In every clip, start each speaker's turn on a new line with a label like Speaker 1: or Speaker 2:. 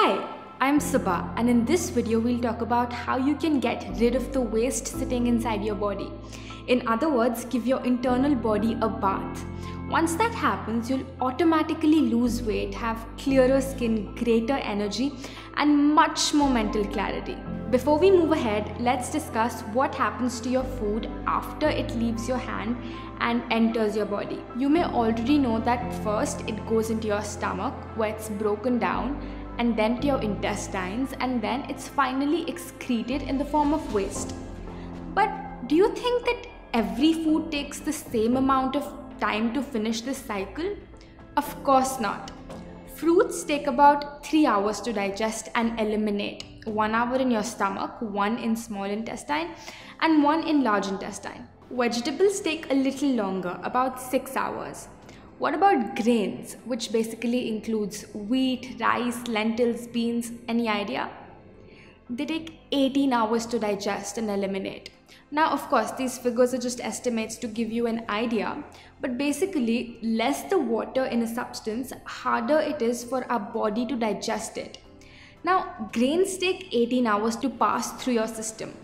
Speaker 1: Hi, I'm Subha, and in this video we'll talk about how you can get rid of the waste sitting inside your body. In other words, give your internal body a bath. Once that happens, you'll automatically lose weight, have clearer skin, greater energy, and much more mental clarity. Before we move ahead, let's discuss what happens to your food after it leaves your hand and enters your body. You may already know that first it goes into your stomach where it's broken down, and then to your intestines, and then it's finally excreted in the form of waste. But do you think that every food takes the same amount of time to finish this cycle? Of course not. Fruits take about 3 hours to digest and eliminate. 1 hour in your stomach, 1 in small intestine, and 1 in large intestine. Vegetables take a little longer, about 6 hours. What about grains, which basically includes wheat, rice, lentils, beans? Any idea? They take 18 hours to digest and eliminate. Now, of course, these figures are just estimates to give you an idea, but basically, less the water in a substance, harder it is for our body to digest it. Now, grains take 18 hours to pass through your system,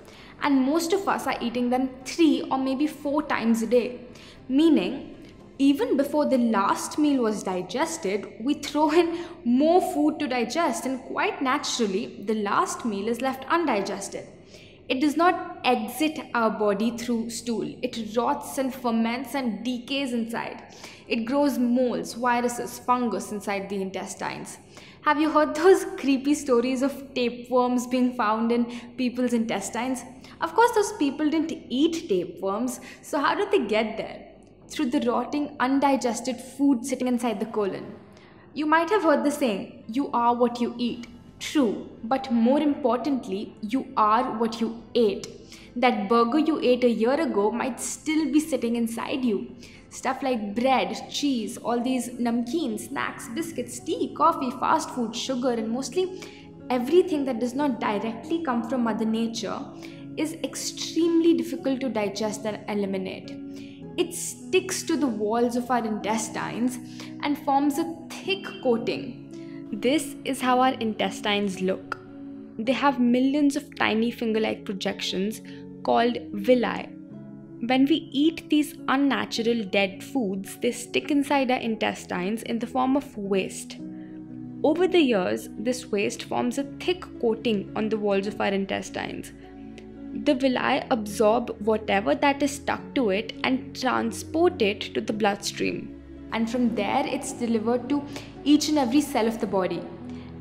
Speaker 1: and most of us are eating them 3 or maybe 4 times a day, meaning even before the last meal was digested, we throw in more food to digest, and quite naturally, the last meal is left undigested. It does not exit our body through stool. It rots and ferments and decays inside. It grows molds, viruses, fungus inside the intestines. Have you heard those creepy stories of tapeworms being found in people's intestines? Of course, those people didn't eat tapeworms, so how did they get there? Through the rotting, undigested food sitting inside the colon. You might have heard the saying, you are what you eat. True, but more importantly, you are what you ate. That burger you ate a year ago might still be sitting inside you. Stuff like bread, cheese, all these namkeen, snacks, biscuits, tea, coffee, fast food, sugar, and mostly everything that does not directly come from Mother Nature is extremely difficult to digest and eliminate. It sticks to the walls of our intestines and forms a thick coating. This is how our intestines look. They have millions of tiny finger-like projections called villi. When we eat these unnatural dead foods, they stick inside our intestines in the form of waste. Over the years, this waste forms a thick coating on the walls of our intestines. The villi absorb whatever that is stuck to it and transport it to the bloodstream. And from there, it's delivered to each and every cell of the body.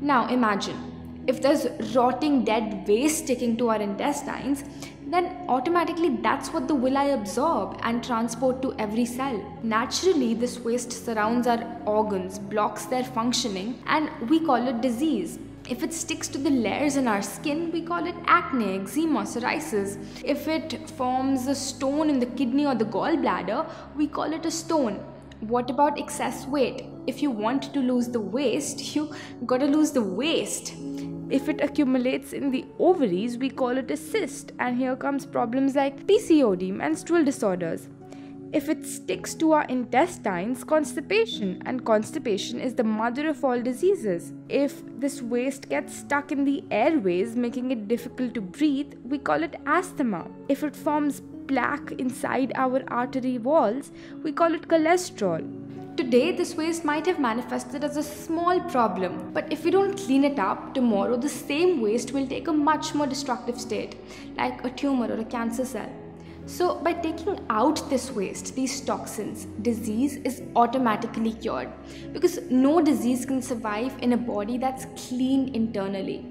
Speaker 1: Now imagine, if there's rotting dead waste sticking to our intestines, then automatically that's what the villi absorb and transport to every cell. Naturally, this waste surrounds our organs, blocks their functioning, and we call it disease. If it sticks to the layers in our skin, we call it acne, eczema, psoriasis. If it forms a stone in the kidney or the gallbladder, we call it a stone. What about excess weight? If you want to lose the waste, you gotta lose the waste. If it accumulates in the ovaries, we call it a cyst, and here comes problems like PCOD, menstrual disorders. If it sticks to our intestines, constipation, and constipation is the mother of all diseases. If this waste gets stuck in the airways, making it difficult to breathe, we call it asthma. If it forms plaque inside our artery walls, we call it cholesterol. Today, this waste might have manifested as a small problem, but if we don't clean it up, tomorrow the same waste will take a much more destructive state, like a tumor or a cancer cell. So by taking out this waste, these toxins, disease is automatically cured, because no disease can survive in a body that's clean internally.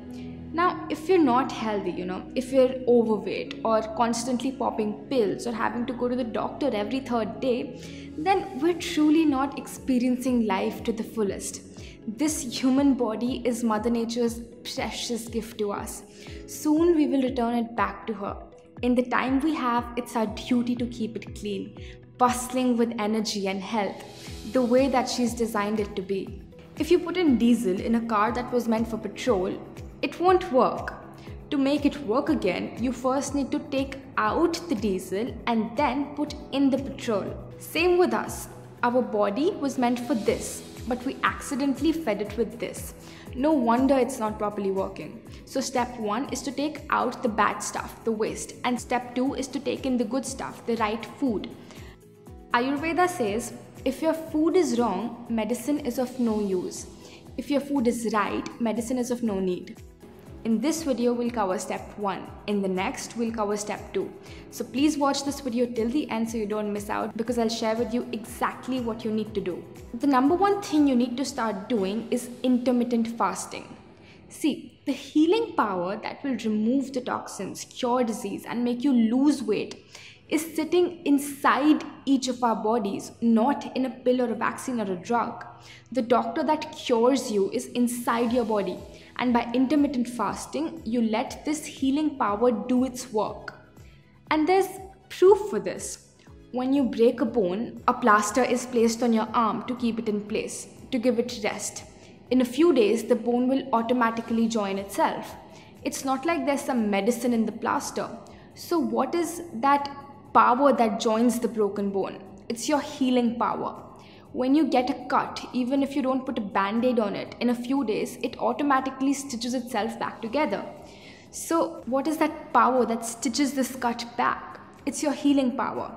Speaker 1: Now, if you're not healthy, if you're overweight or constantly popping pills or having to go to the doctor every 3rd day, then we're truly not experiencing life to the fullest. This human body is Mother Nature's precious gift to us. Soon we will return it back to her. In the time we have, it's our duty to keep it clean, bustling with energy and health, the way that she's designed it to be. If you put in diesel in a car that was meant for petrol, it won't work. To make it work again, you first need to take out the diesel and then put in the petrol. Same with us. Our body was meant for this, but we accidentally fed it with this. No wonder it's not properly working. So step 1 is to take out the bad stuff, the waste, and step 2 is to take in the good stuff, the right food. Ayurveda says, if your food is wrong, medicine is of no use. If your food is right, medicine is of no need. In this video, we'll cover step 1. In the next, we'll cover step 2. So please watch this video till the end so you don't miss out, because I'll share with you exactly what you need to do. The number one thing you need to start doing is intermittent fasting. See, the healing power that will remove the toxins, cure disease, and make you lose weight is sitting inside each of our bodies, not in a pill or a vaccine or a drug. The doctor that cures you is inside your body. And by intermittent fasting, you let this healing power do its work. And there's proof for this. When you break a bone, a plaster is placed on your arm to keep it in place, to give it rest. In a few days, the bone will automatically join itself. It's not like there's some medicine in the plaster. So what is that power that joins the broken bone? It's your healing power. When you get a cut, even if you don't put a band-aid on it, in a few days, it automatically stitches itself back together. So what is that power that stitches this cut back? It's your healing power.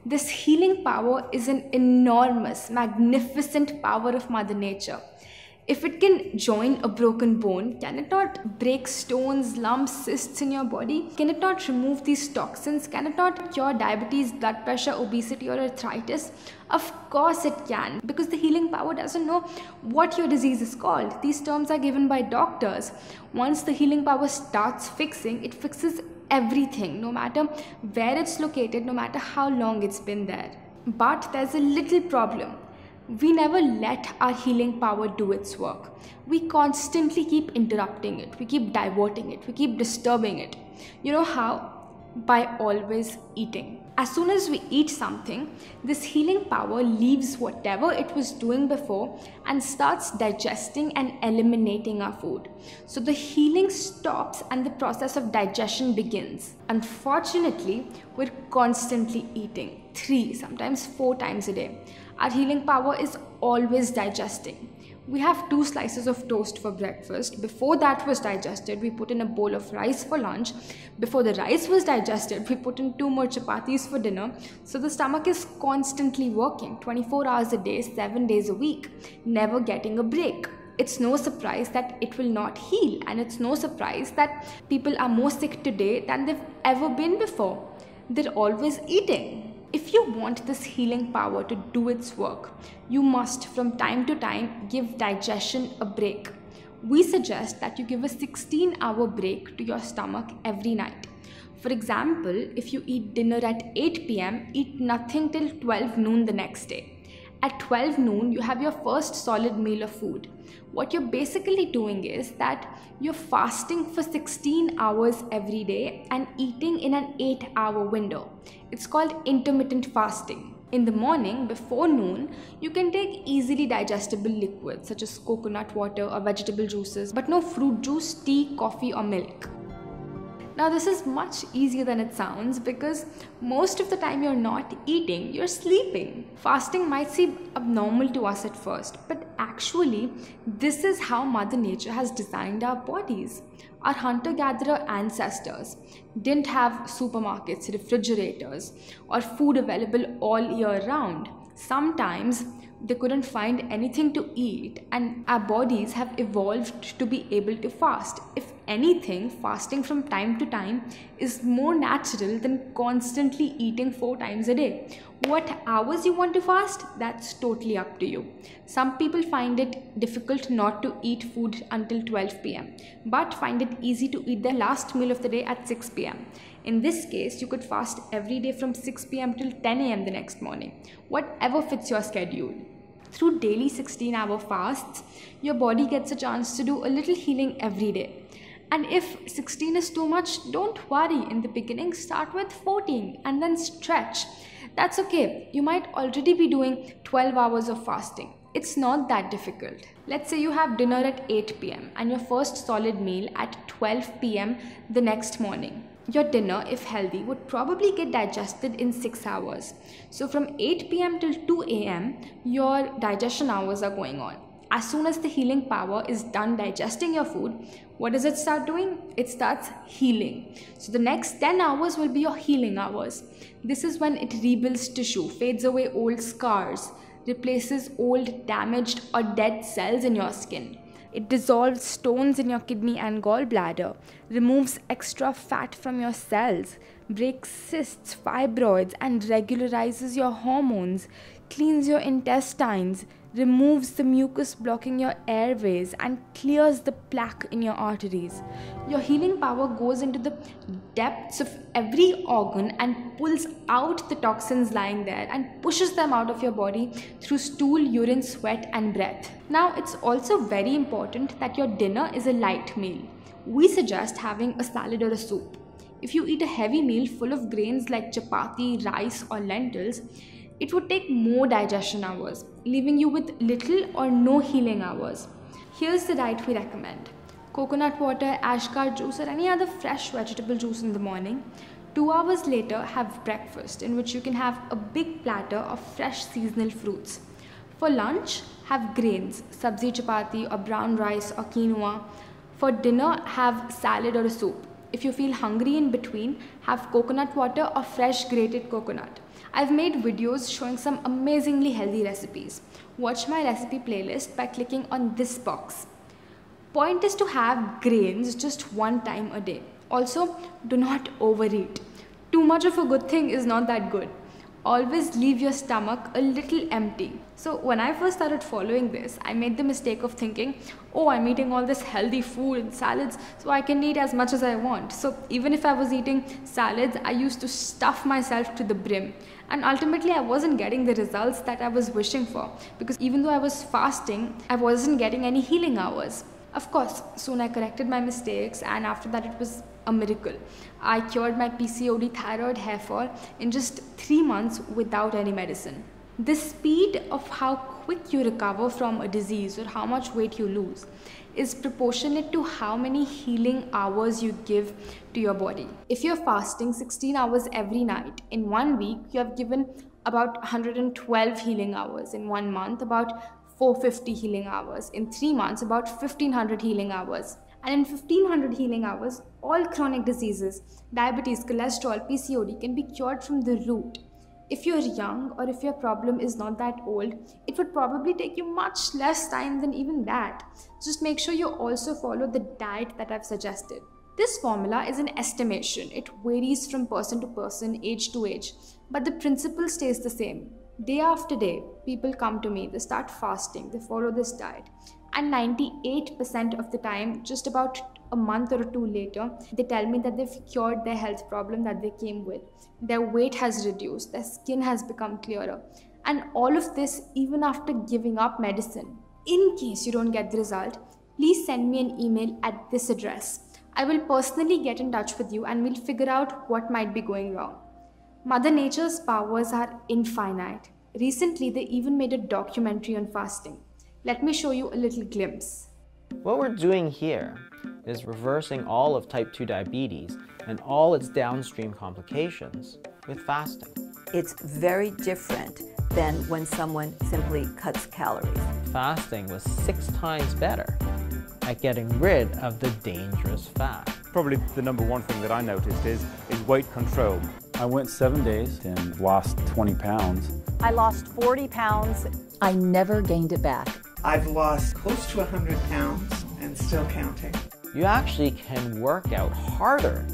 Speaker 1: This healing power is an enormous, magnificent power of Mother Nature. If it can join a broken bone, can it not break stones, lumps, cysts in your body? Can it not remove these toxins? Can it not cure diabetes, blood pressure, obesity, or arthritis? Of course it can, because the healing power doesn't know what your disease is called. These terms are given by doctors. Once the healing power starts fixing, it fixes everything, no matter where it's located, no matter how long it's been there. But there's a little problem. We never let our healing power do its work. We constantly keep interrupting it. We keep diverting it. We keep disturbing it. You know how? By always eating. As soon as we eat something, this healing power leaves whatever it was doing before and starts digesting and eliminating our food. So the healing stops and the process of digestion begins. Unfortunately, we're constantly eating 3, sometimes 4 times a day. Our healing power is always digesting. We have 2 slices of toast for breakfast. Before that was digested, we put in a bowl of rice for lunch. Before the rice was digested, we put in 2 more chapatis for dinner. So the stomach is constantly working 24 hours a day, 7 days a week, never getting a break. It's no surprise that it will not heal, and it's no surprise that people are more sick today than they've ever been before. They're always eating. If you want this healing power to do its work, you must from time to time give digestion a break. We suggest that you give a 16-hour break to your stomach every night. For example, if you eat dinner at 8 p.m., eat nothing till 12 noon the next day. At 12 noon, you have your first solid meal of food. What you're basically doing is that you're fasting for 16 hours every day and eating in an 8-hour window. It's called intermittent fasting. In the morning, before noon, you can take easily digestible liquids such as coconut water or vegetable juices, but no fruit juice, tea, coffee, or milk. Now this is much easier than it sounds, because most of the time you're not eating, you're sleeping. Fasting might seem abnormal to us at first, but actually this is how Mother Nature has designed our bodies. Our hunter-gatherer ancestors didn't have supermarkets, refrigerators, or food available all year round. Sometimes they couldn't find anything to eat, and our bodies have evolved to be able to fast. If anything, fasting from time to time is more natural than constantly eating 4 times a day. What hours you want to fast, that's totally up to you. Some people find it difficult not to eat food until 12 p.m. but find it easy to eat their last meal of the day at 6 p.m. In this case, you could fast every day from 6 p.m. till 10 a.m. the next morning, whatever fits your schedule. Through daily 16-hour fasts, your body gets a chance to do a little healing every day. And if 16 is too much, don't worry. In the beginning, start with 14 and then stretch. That's okay. You might already be doing 12 hours of fasting. It's not that difficult. Let's say you have dinner at 8 p.m. and your first solid meal at 12 p.m. the next morning. Your dinner, if healthy, would probably get digested in 6 hours. So from 8 p.m. till 2 a.m., your digestion hours are going on. as soon as the healing power is done digesting your food, what does it start doing? It starts healing. So the next 10 hours will be your healing hours. This is when it rebuilds tissue, fades away old scars, replaces old, damaged or dead cells in your skin. It dissolves stones in your kidney and gallbladder, removes extra fat from your cells, breaks cysts, fibroids, and regularizes your hormones, cleans your intestines, removes the mucus blocking your airways, and clears the plaque in your arteries. Your healing power goes into the depths of every organ and pulls out the toxins lying there and pushes them out of your body through stool, urine, sweat, and breath. Now, it's also very important that your dinner is a light meal. We suggest having a salad or a soup. If you eat a heavy meal full of grains like chapati, rice, or lentils, it would take more digestion hours, leaving you with little or no healing hours. Here's the diet we recommend. Coconut water, ashgar juice, or any other fresh vegetable juice in the morning. 2 hours later, have breakfast, in which you can have a big platter of fresh seasonal fruits. For lunch, have grains, sabzi chapati or brown rice or quinoa. For dinner, have salad or a soup. If you feel hungry in between, have coconut water or fresh grated coconut. I've made videos showing some amazingly healthy recipes. Watch my recipe playlist by clicking on this box. Point is to have grains just one time a day. Also, do not overeat. Too much of a good thing is not that good. Always leave your stomach a little empty. So when I first started following this, I made the mistake of thinking, oh, I'm eating all this healthy food and salads, so I can eat as much as I want. So even if I was eating salads, I used to stuff myself to the brim. And ultimately, I wasn't getting the results that I was wishing for, because even though I was fasting, I wasn't getting any healing hours. Of course, soon I corrected my mistakes, and after that it was a miracle. I cured my PCOD, thyroid, hair fall in just 3 months without any medicine. The speed of how quick you recover from a disease or how much weight you lose is proportionate to how many healing hours you give to your body. If you're fasting 16 hours every night, in 1 week you have given about 112 healing hours. In 1 month, about 450 healing hours. In 3 months, about 1500 healing hours. And in 1500 healing hours, all chronic diseases, diabetes, cholesterol, PCOD can be cured from the root. If you're young or if your problem is not that old, it would probably take you much less time than even that. Just make sure you also follow the diet that I've suggested. This formula is an estimation. It varies from person to person, age to age, but the principle stays the same. Day after day, people come to me, they start fasting, they follow this diet, and 98% of the time, just about a month or two later, they tell me that they've cured their health problem that they came with. Their weight has reduced, their skin has become clearer, and all of this even after giving up medicine. In case you don't get the result, please send me an email at this address. I will personally get in touch with you and we'll figure out what might be going wrong. Mother Nature's powers are infinite. Recently, they even made a documentary on fasting. Let me show you a little glimpse.
Speaker 2: What we're doing here is reversing all of type 2 diabetes and all its downstream complications with fasting.
Speaker 3: It's very different than when someone simply cuts calories.
Speaker 2: Fasting was 6 times better at getting rid of the dangerous fat.
Speaker 4: Probably the number one thing that I noticed is weight control.
Speaker 5: I went 7 days and lost 20 pounds.
Speaker 6: I lost 40 pounds.
Speaker 3: I never gained it back.
Speaker 7: I've lost close to 100 pounds and still counting.
Speaker 2: You actually can work out harder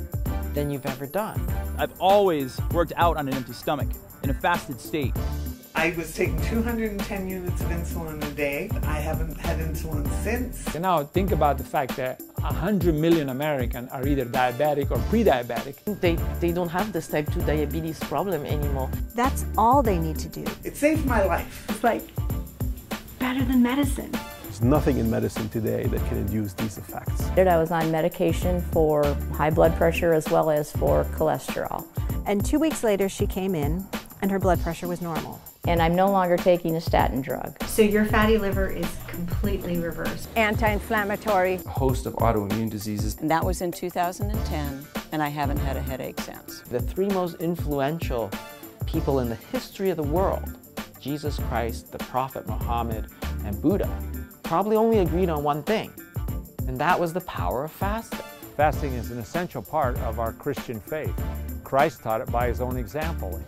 Speaker 2: than you've ever done.
Speaker 8: I've always worked out on an empty stomach, in a fasted state.
Speaker 7: I was taking 210 units of insulin a day. I haven't had insulin since.
Speaker 9: Now think about the fact that 100 million Americans are either diabetic or pre-diabetic.
Speaker 10: They don't have this type 2 diabetes problem anymore.
Speaker 6: That's all they need to do.
Speaker 7: It saved my life.
Speaker 1: It's like better than medicine.
Speaker 5: There's nothing in medicine today that can induce these effects.
Speaker 11: I was on medication for high blood pressure as well as for cholesterol.
Speaker 6: And 2 weeks later, she came in and her blood pressure was normal.
Speaker 11: And I'm no longer taking a statin drug.
Speaker 12: So your fatty liver is completely reversed.
Speaker 6: Anti-inflammatory.
Speaker 13: A host of autoimmune diseases.
Speaker 14: And that was in 2010, and I haven't had a headache since.
Speaker 2: The 3 most influential people in the history of the world, Jesus Christ, the Prophet Muhammad, and Buddha, probably only agreed on one thing, and that was the power of fasting.
Speaker 9: Fasting is an essential part of our Christian faith. Christ taught it by his own example.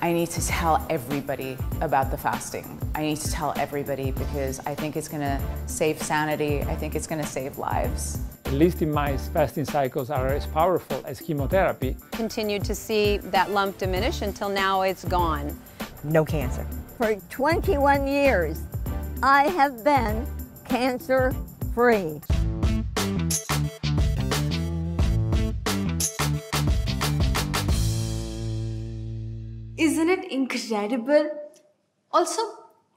Speaker 15: I need to tell everybody about the fasting. I need to tell everybody because I think it's going to save sanity. I think it's going to save lives.
Speaker 9: At least in my fasting cycles are as powerful as chemotherapy.
Speaker 16: Continued to see that lump diminish until now it's gone.
Speaker 17: No cancer.
Speaker 18: For 21 years, I have been cancer-free.
Speaker 1: Isn't it incredible? Also,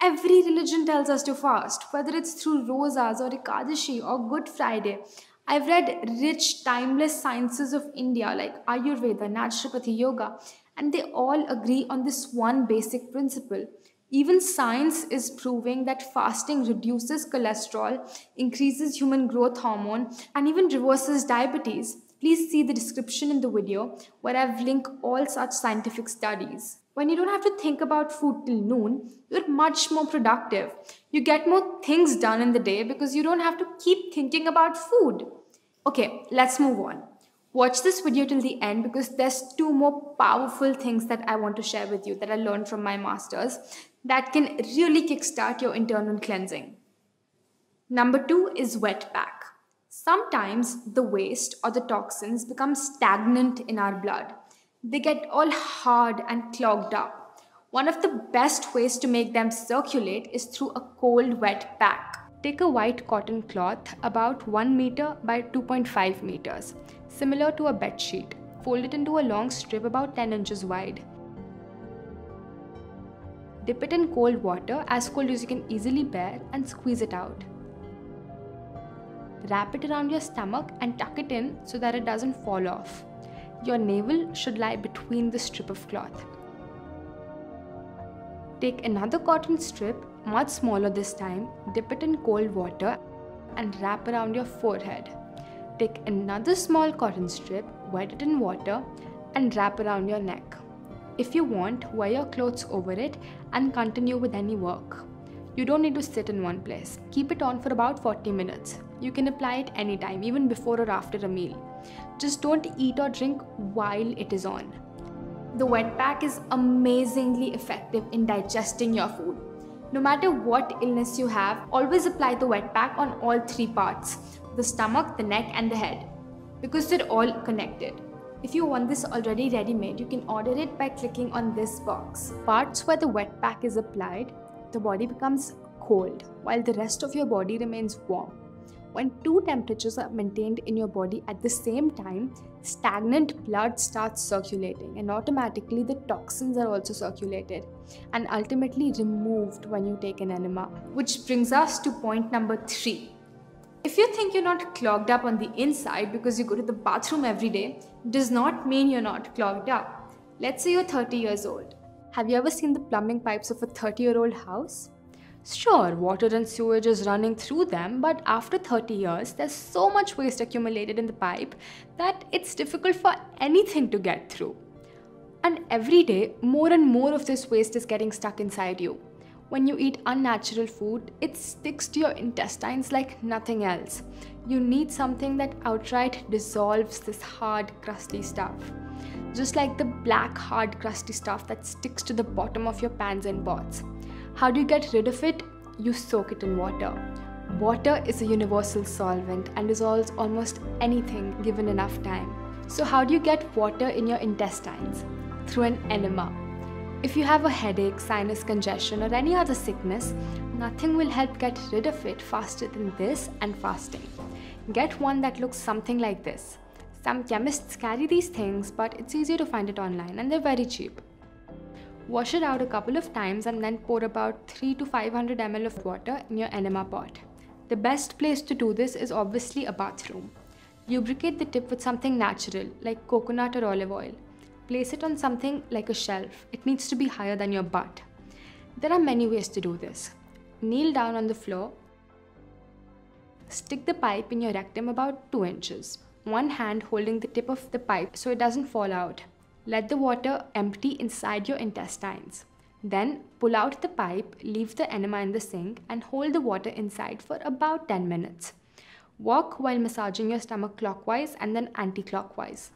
Speaker 1: every religion tells us to fast, whether it's through Rosas or Ekadashi or Good Friday. I've read rich, timeless sciences of India like Ayurveda, Naturopathy, Yoga, and they all agree on this one basic principle. Even science is proving that fasting reduces cholesterol, increases human growth hormone, and even reverses diabetes. Please see the description in the video where I've linked all such scientific studies. When you don't have to think about food till noon, you're much more productive. You get more things done in the day because you don't have to keep thinking about food. Okay, let's move on. Watch this video till the end because there's two more powerful things that I want to share with you that I learned from my masters that can really kickstart your internal cleansing. Number 2 is wet pack. Sometimes the waste or the toxins become stagnant in our blood. They get all hard and clogged up. One of the best ways to make them circulate is through a cold wet pack. Take a white cotton cloth about 1 meter by 2.5 meters, similar to a bed sheet. Fold it into a long strip about 10 inches wide. Dip it in cold water, as cold as you can easily bear, and squeeze it out. Wrap it around your stomach and tuck it in so that it doesn't fall off. Your navel should lie between the strip of cloth. Take another cotton strip, much smaller this time, dip it in cold water and wrap around your forehead. Take another small cotton strip, wet it in water and wrap around your neck. If you want, wear your clothes over it and continue with any work. You don't need to sit in one place. Keep it on for about 40 minutes. You can apply it anytime, even before or after a meal. Just don't eat or drink while it is on. The wet pack is amazingly effective in digesting your food. No matter what illness you have, always apply the wet pack on all 3 parts, the stomach, the neck and the head, because they're all connected. If you want this already ready-made, you can order it by clicking on this box. Parts where the wet pack is applied, the body becomes cold, while the rest of your body remains warm. When 2 temperatures are maintained in your body at the same time, stagnant blood starts circulating and automatically the toxins are also circulated and ultimately removed when you take an enema. Which brings us to point number 3. If you think you're not clogged up on the inside because you go to the bathroom every day, does not mean you're not clogged up. Let's say you're 30 years old. Have you ever seen the plumbing pipes of a 30-year-old house? Sure, water and sewage is running through them, but after 30 years, there's so much waste accumulated in the pipe that it's difficult for anything to get through. And every day, more and more of this waste is getting stuck inside you. When you eat unnatural food, it sticks to your intestines like nothing else. You need something that outright dissolves this hard, crusty stuff. Just like the black, hard, crusty stuff that sticks to the bottom of your pans and pots. How do you get rid of it? You soak it in water. Water is a universal solvent and dissolves almost anything given enough time. So how do you get water in your intestines? Through an enema. If you have a headache, sinus congestion or any other sickness, nothing will help get rid of it faster than this and fasting. Get one that looks something like this. Some chemists carry these things, but it's easy to find it online and they're very cheap. Wash it out a couple of times and then pour about 300 to 500 ml of water in your enema pot. The best place to do this is obviously a bathroom. Lubricate the tip with something natural like coconut or olive oil. Place it on something like a shelf. It needs to be higher than your butt. There are many ways to do this. Kneel down on the floor. Stick the pipe in your rectum about 2 inches. One hand holding the tip of the pipe so it doesn't fall out. Let the water empty inside your intestines. Then pull out the pipe, leave the enema in the sink and hold the water inside for about 10 minutes. Walk while massaging your stomach clockwise and then anti-clockwise.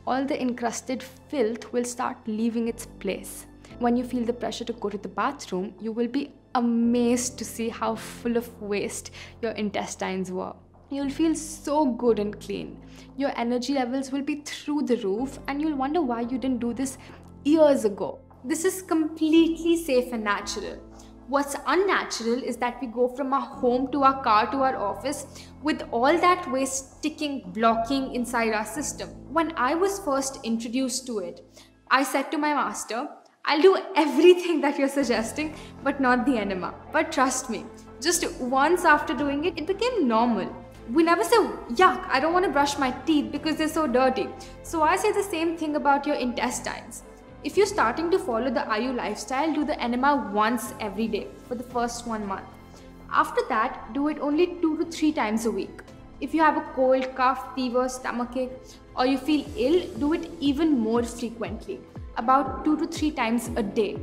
Speaker 1: All the encrusted filth will start leaving its place. When you feel the pressure to go to the bathroom, you will be amazed to see how full of waste your intestines were. You'll feel so good and clean. Your energy levels will be through the roof and you'll wonder why you didn't do this years ago. This is completely safe and natural. What's unnatural is that we go from our home to our car to our office with all that waste sticking, blocking inside our system. When I was first introduced to it, I said to my master, I'll do everything that you're suggesting, but not the enema. But trust me, just once after doing it, it became normal. We never say, yuck, I don't want to brush my teeth because they're so dirty. So I say the same thing about your intestines. If you're starting to follow the IU lifestyle, do the enema once every day for the first 1 month. After that, do it only 2 to 3 times a week. If you have a cold, cough, fever, stomachache, or you feel ill, do it even more frequently, about 2 to 3 times a day.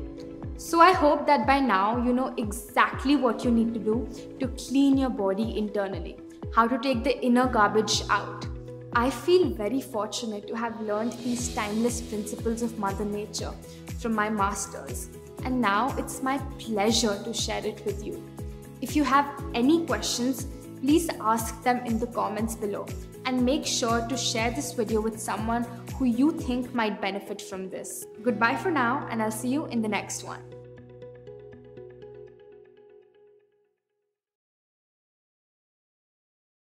Speaker 1: So I hope that by now you know exactly what you need to do to clean your body internally, how to take the inner garbage out. I feel very fortunate to have learned these timeless principles of Mother Nature from my masters, and now it's my pleasure to share it with you. If you have any questions, please ask them in the comments below and make sure to share this video with someone who you think might benefit from this. Goodbye for now, and I'll see you in the next one.